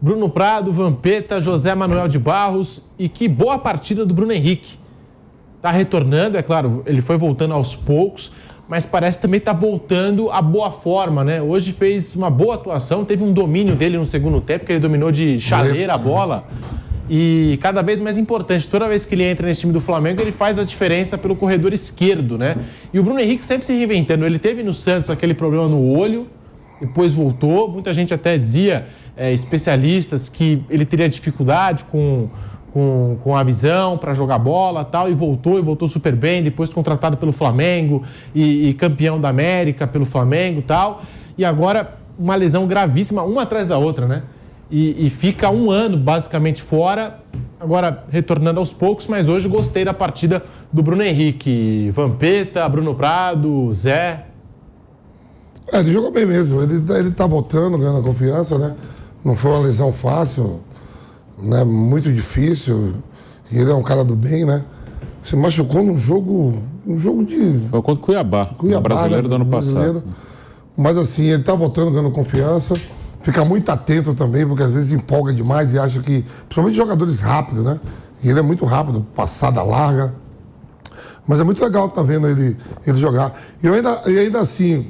Bruno Prado, Vampeta, José Manuel de Barros e que boa partida do Bruno Henrique. Tá retornando, é claro, ele foi voltando aos poucos, mas parece também tá voltando à boa forma, né? Hoje fez uma boa atuação, teve um domínio dele no segundo tempo, que ele dominou de chaleira a bola. E cada vez mais importante, toda vez que ele entra nesse time do Flamengo, ele faz a diferença pelo corredor esquerdo, né? E o Bruno Henrique sempre se reinventando. Ele teve no Santos aquele problema no olho, depois voltou. Muita gente até dizia, especialistas, que ele teria dificuldade com a visão para jogar bola e voltou super bem, depois contratado pelo Flamengo e campeão da América pelo Flamengo e tal. E agora uma lesão gravíssima, uma atrás da outra, né? E fica um ano basicamente fora, agora retornando aos poucos, mas hoje gostei da partida do Bruno Henrique. Vampeta, Bruno Prado, Zé. Ele jogou bem mesmo, ele tá voltando, ganhando confiança, né? Não foi uma lesão fácil, né? Muito difícil, e ele é um cara do bem, né? Se machucou num jogo de... Foi contra o Cuiabá, o brasileiro, né? Do ano passado. Mas assim, ele tá voltando, ganhando confiança. Fica muito atento também, porque às vezes empolga demais e acha que... Principalmente jogadores rápidos, né? E ele é muito rápido, passada larga. Mas é muito legal estar vendo ele jogar. E ainda assim,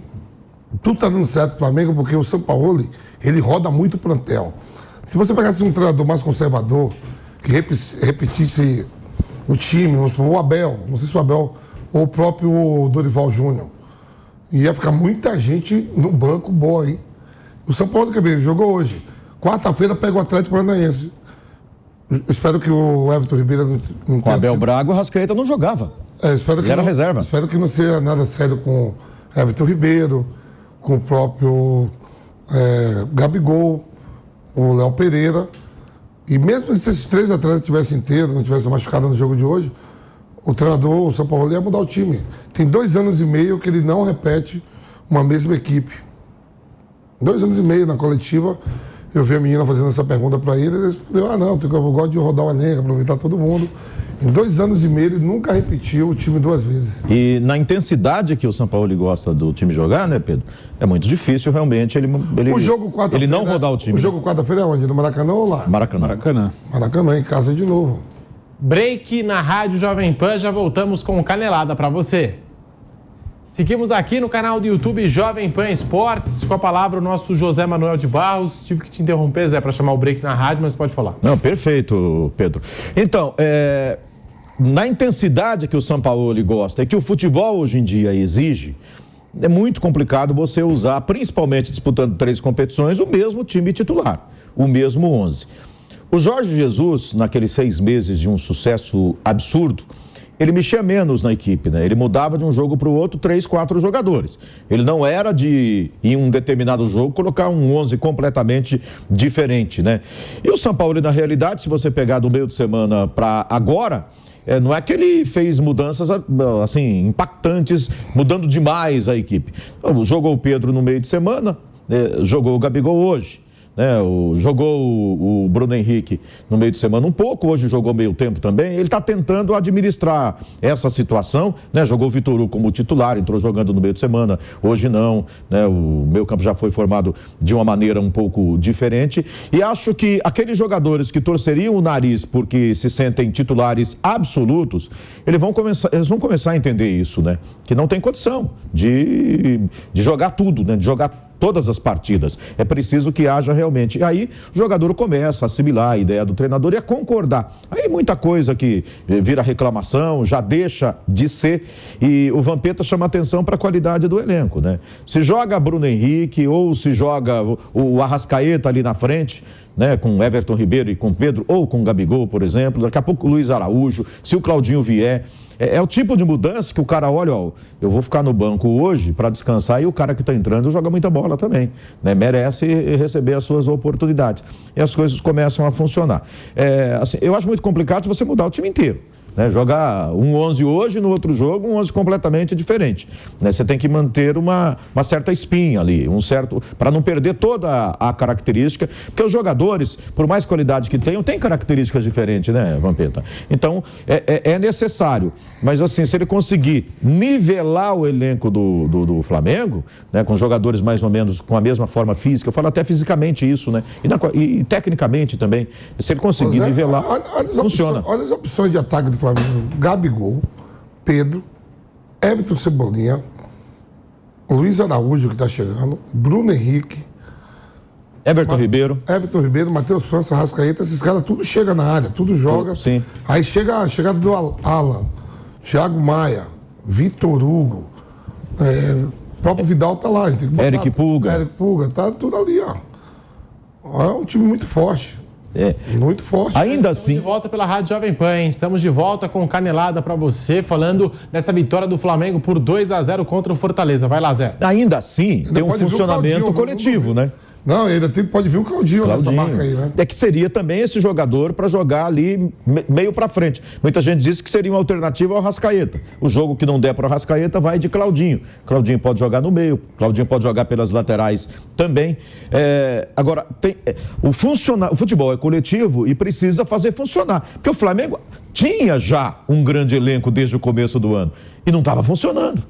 tudo tá dando certo pro Flamengo, porque o Sampaoli, ele roda muito o plantel. Se você pegasse um treinador mais conservador, que repetisse o time, o Abel, não sei se o Abel ou o próprio Dorival Júnior, ia ficar muita gente no banco boa aí. O São Paulo, quer ver, jogou hoje. Quarta-feira pega o Atlético Paranaense. Espero que o Everton Ribeiro não com o Abel Braga, o Arrascaeta não jogava. Espero que ele era reserva. Espero que não seja nada sério com o Everton Ribeiro, com o próprio Gabigol, o Léo Pereira. E mesmo se esses três atletas estivessem inteiros, não tivessem machucado no jogo de hoje, o treinador, o São Paulo, ia mudar o time. Tem 2 anos e meio que ele não repete uma mesma equipe. 2 anos e meio na coletiva, eu vi a menina fazendo essa pergunta para ele respondeu, não, eu gosto de rodar o elenco, aproveitar todo mundo. Em 2 anos e meio, ele nunca repetiu o time 2 vezes. E na intensidade que o São Paulo gosta do time jogar, né, Pedro? É muito difícil, realmente, ele não rodar o time. O jogo quarta-feira é onde? No Maracanã ou lá? Maracanã, em casa de novo. Break na Rádio Jovem Pan, já voltamos com Canelada para você. Seguimos aqui no canal do YouTube Jovem Pan Esportes, com a palavra o nosso José Manuel de Barros. Tive que te interromper, Zé, para chamar o break na rádio, mas pode falar. Não, perfeito, Pedro. Então, na intensidade que o Sampaoli gosta e que o futebol hoje em dia exige, é muito complicado você usar, principalmente disputando 3 competições, o mesmo time titular, o mesmo 11. O Jorge Jesus, naqueles 6 meses de um sucesso absurdo, ele mexia menos na equipe, né? Ele mudava de um jogo para o outro 3, 4 jogadores. Ele não era de, em um determinado jogo, colocar um 11 completamente diferente, né? E o São Paulo, na realidade, se você pegar do meio de semana para agora, não é que ele fez mudanças assim impactantes, mudando demais a equipe. Jogou o Pedro no meio de semana, jogou o Gabigol hoje. Jogou o Bruno Henrique no meio de semana um pouco, hoje jogou meio tempo também. Ele está tentando administrar essa situação, né? Jogou o Vitor Hugo como titular, entrou jogando no meio de semana, hoje não, né? O meio campo já foi formado de uma maneira um pouco diferente e acho que aqueles jogadores que torceriam o nariz porque se sentem titulares absolutos, eles vão começar a entender isso, né? Que não tem condição de jogar tudo, né? De jogar todas as partidas. É preciso que haja realmente. E aí o jogador começa a assimilar a ideia do treinador e a concordar. Aí muita coisa que vira reclamação, já deixa de ser. E o Vampeta chama atenção para a qualidade do elenco, né? Se joga Bruno Henrique ou se joga o Arrascaeta ali na frente, né, com Everton Ribeiro e com Pedro, ou com Gabigol, por exemplo, daqui a pouco o Luiz Araújo, se o Claudinho vier. É o tipo de mudança que o cara olha, eu vou ficar no banco hoje para descansar e o cara que está entrando joga muita bola também, né? Merece receber as suas oportunidades. E as coisas começam a funcionar. Assim, eu acho muito complicado você mudar o time inteiro. né? Jogar um 11 hoje, no outro jogo, um 11 completamente diferente. Né? Você tem que manter uma certa espinha ali, para não perder toda a característica, porque os jogadores, por mais qualidade que tenham, têm características diferentes, né, Vampeta? Então, é necessário. Mas, assim, se ele conseguir nivelar o elenco do Flamengo, né, com jogadores mais ou menos com a mesma forma física, eu falo até fisicamente isso, né? E tecnicamente também. Se ele conseguir nivelar, funciona. Olha as opções de ataque do Flamengo. Gabigol, Pedro, Everton Cebolinha, Luiz Araújo, que está chegando, Bruno Henrique, Everton Ribeiro, Matheus França, Arrascaeta, esses caras tudo chega na área, tudo joga. Sim. Aí chega a chegada do Alan, Thiago Maia, Vitor Hugo, o próprio Vidal tá lá. Tem que botar, Eric Pulga, tá tudo ali, ó. É um time muito forte. Muito forte. Ainda Estamos assim. de volta pela Rádio Jovem Pan, hein? Estamos de volta com Canelada para você, falando dessa vitória do Flamengo por 2-0 contra o Fortaleza. Vai lá, Zé. Ainda assim, tem um funcionamento coletivo, né? Não, ainda pode vir o Claudinho nessa marca aí, né? É que seria também esse jogador para jogar ali meio para frente. Muita gente disse que seria uma alternativa ao Arrascaeta. O jogo que não der para o Arrascaeta vai de Claudinho. Claudinho pode jogar no meio, Claudinho pode jogar pelas laterais também. Agora, o futebol é coletivo e precisa fazer funcionar. Porque o Flamengo tinha já um grande elenco desde o começo do ano e não estava funcionando,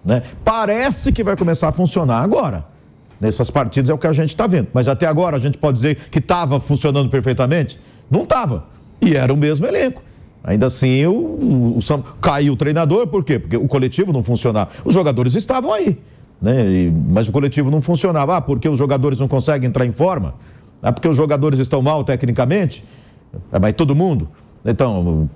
né? Parece que vai começar a funcionar agora. Nessas partidas é o que a gente está vendo. Mas até agora a gente pode dizer que estava funcionando perfeitamente? Não estava. E era o mesmo elenco. Ainda assim, caiu o treinador, por quê? Porque o coletivo não funcionava. Os jogadores estavam aí, né? Mas o coletivo não funcionava. Porque os jogadores não conseguem entrar em forma? Porque os jogadores estão mal tecnicamente? Mas todo mundo? Então,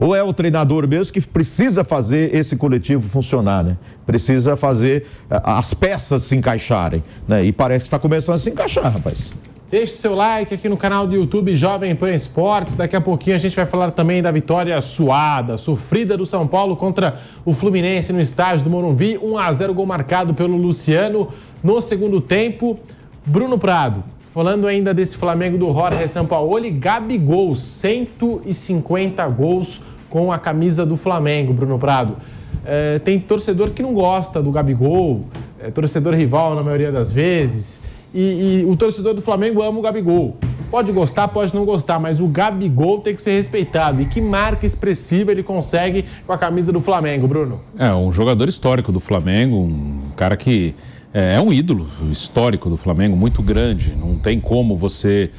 ou é o treinador mesmo que precisa fazer esse coletivo funcionar, né? Precisa fazer as peças se encaixarem, né? E parece que está começando a se encaixar, rapaz. Deixe seu like aqui no canal do YouTube Jovem Pan Esportes. Daqui a pouquinho a gente vai falar também da vitória suada, sofrida do São Paulo contra o Fluminense no estádio do Morumbi. 1-0, gol marcado pelo Luciano no segundo tempo. Bruno Prado, falando ainda desse Flamengo do Jorge Sampaoli, Gabigol, 150 gols com a camisa do Flamengo, Bruno Prado. Tem torcedor que não gosta do Gabigol, torcedor rival na maioria das vezes, e o torcedor do Flamengo ama o Gabigol. Pode gostar, pode não gostar, mas o Gabigol tem que ser respeitado. E que marca expressiva ele consegue com a camisa do Flamengo, Bruno? Um jogador histórico do Flamengo, um cara que é um ídolo histórico do Flamengo, muito grande. Não tem como você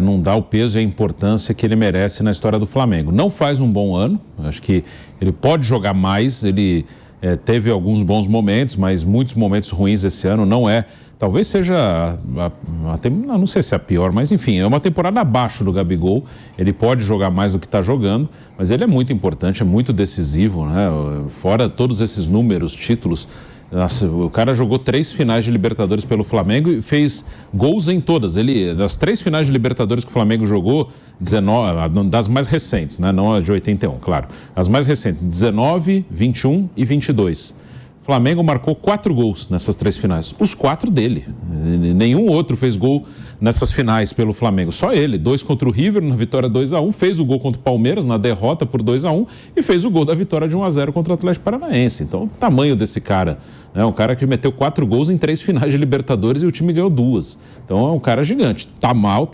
não dar o peso e a importância que ele merece na história do Flamengo. Não faz um bom ano, acho que ele pode jogar mais, ele teve alguns bons momentos, mas muitos momentos ruins esse ano. Talvez seja, não sei se é a pior, mas enfim, é uma temporada abaixo do Gabigol. Ele pode jogar mais do que está jogando, mas ele é muito importante, é muito decisivo, né? Fora todos esses números, títulos. Nossa, o cara jogou 3 finais de Libertadores pelo Flamengo e fez gols em todas. Das 3 finais de Libertadores que o Flamengo jogou, 19, das mais recentes, né? Não a de 81, claro. As mais recentes, 19, 21 e 22. O Flamengo marcou 4 gols nessas 3 finais. Os 4 dele. Nenhum outro fez gol nessas finais pelo Flamengo. Só ele. 2 contra o River na vitória 2-1. Fez o gol contra o Palmeiras na derrota por 2-1. E fez o gol da vitória de 1-0 contra o Atlético Paranaense. Então, o tamanho desse cara. É um cara que meteu 4 gols em 3 finais de Libertadores e o time ganhou 2. Então, é um cara gigante. Tá mal,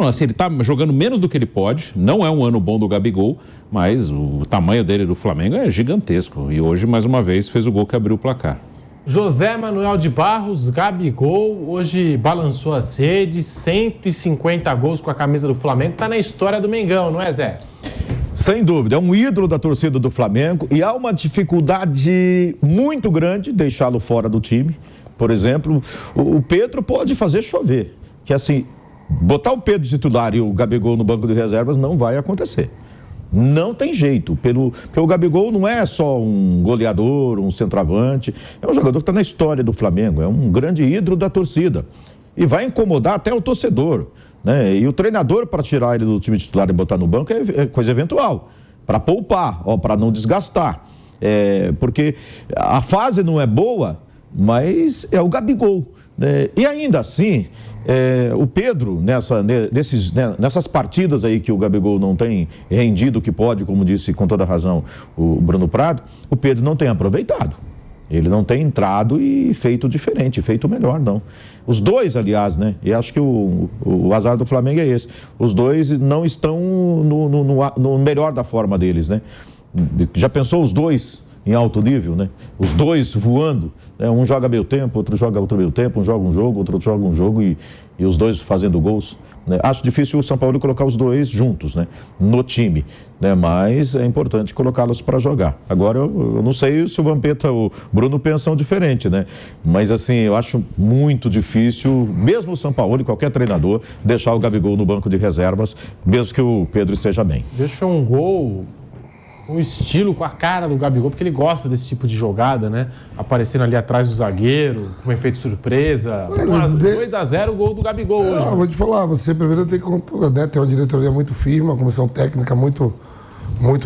assim, ele tá jogando menos do que ele pode. Não é um ano bom do Gabigol, mas o tamanho dele do Flamengo é gigantesco. E hoje, mais uma vez, fez o gol que abriu o placar. José Manuel de Barros, Gabigol, hoje balançou as redes, 150 gols com a camisa do Flamengo. Tá na história do Mengão, não é, Zé? Sem dúvida, é um ídolo da torcida do Flamengo e há uma dificuldade muito grande deixá-lo fora do time. Por exemplo, o Pedro pode fazer chover, que assim, botar o Pedro titular e o Gabigol no banco de reservas não vai acontecer. Não tem jeito, porque o Gabigol não é só um goleador, um centroavante, é um jogador que está na história do Flamengo, é um grande ídolo da torcida e vai incomodar até o torcedor, né? E o treinador, para tirar ele do time titular e botar no banco, é coisa eventual, para poupar, para não desgastar, porque a fase não é boa mas é o Gabigol, né? E ainda assim, o Pedro, nessas partidas aí que o Gabigol não tem rendido o que pode, como disse com toda razão o Bruno Prado, o Pedro não tem aproveitado. Ele não tem entrado e feito diferente, feito melhor, não. Os dois, aliás, né? E acho que o azar do Flamengo é esse. Os dois não estão no melhor da forma deles, né? Já pensou os dois em alto nível, né? Os dois voando, né? Um joga meio tempo, outro joga outro meio tempo, um joga um jogo, outro joga um jogo e os dois fazendo gols, né? Acho difícil o São Paulo colocar os dois juntos, né? No time, né? Mas é importante colocá-los para jogar. Agora eu não sei se o Vampeta ou o Bruno pensam diferente, né? Mas assim, eu acho muito difícil, mesmo o São Paulo e qualquer treinador, deixar o Gabigol no banco de reservas, mesmo que o Pedro esteja bem. Deixa um gol, um estilo com a cara do Gabigol, porque ele gosta desse tipo de jogada, né? Aparecendo ali atrás do zagueiro, com um efeito surpresa. 2-0 o gol do Gabigol hoje. Vou te falar, você primeiro tem que ter uma diretoria muito firme, uma comissão técnica muito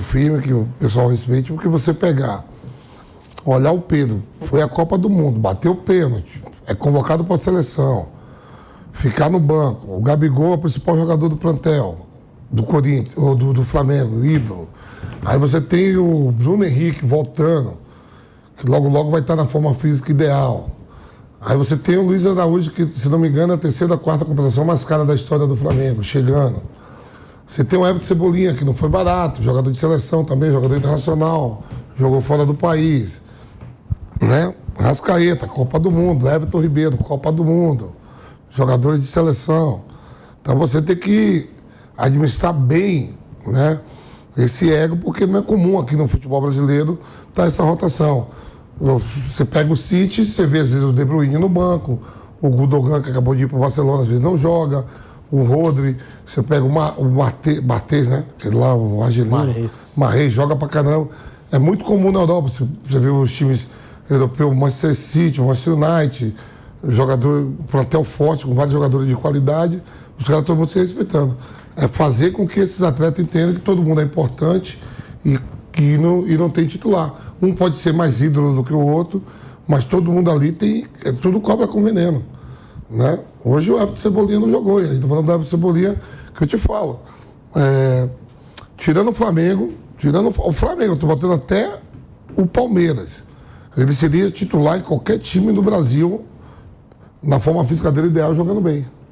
firme, que o pessoal respeite, porque você pegar, olhar o Pedro, foi a Copa do Mundo, bateu o pênalti, é convocado para a seleção, ficar no banco, o Gabigol é o principal jogador do plantel, do Corinthians, ou do Flamengo, ídolo. Aí você tem o Bruno Henrique voltando, que logo vai estar na forma física ideal. Aí você tem o Luiz Araújo, que, se não me engano, é a terceira ou quarta contratação mais cara da história do Flamengo, chegando. Você tem o Everton Cebolinha, que não foi barato, jogador de seleção também, jogador internacional, jogou fora do país. Né? Rascaeta, Copa do Mundo, Everton Ribeiro, Copa do Mundo, jogadores de seleção. Então você tem que administrar bem, né, esse ego, porque não é comum aqui no futebol brasileiro estar essa rotação. Você pega o City, você vê às vezes o De Bruyne no banco, o Gundogan, que acabou de ir para o Barcelona, às vezes não joga, o Rodri, você pega o Barthez, né? Aquele lá, o argelino, Marrez, joga pra caramba. É muito comum na Europa, você vê os times europeus, o Manchester City, o Manchester United, jogador, plantel forte, com vários jogadores de qualidade, os caras todo mundo se respeitando. É fazer com que esses atletas entendam que todo mundo é importante e não tem titular. Um pode ser mais ídolo do que o outro, mas todo mundo ali tem. Tudo cobra com veneno. Né? Hoje o Everton Cebolinha não jogou, a gente está falando do Everton Cebolinha, que eu te falo. Tirando o Flamengo, eu estou botando até o Palmeiras. Ele seria titular em qualquer time do Brasil, na forma física dele ideal, jogando bem.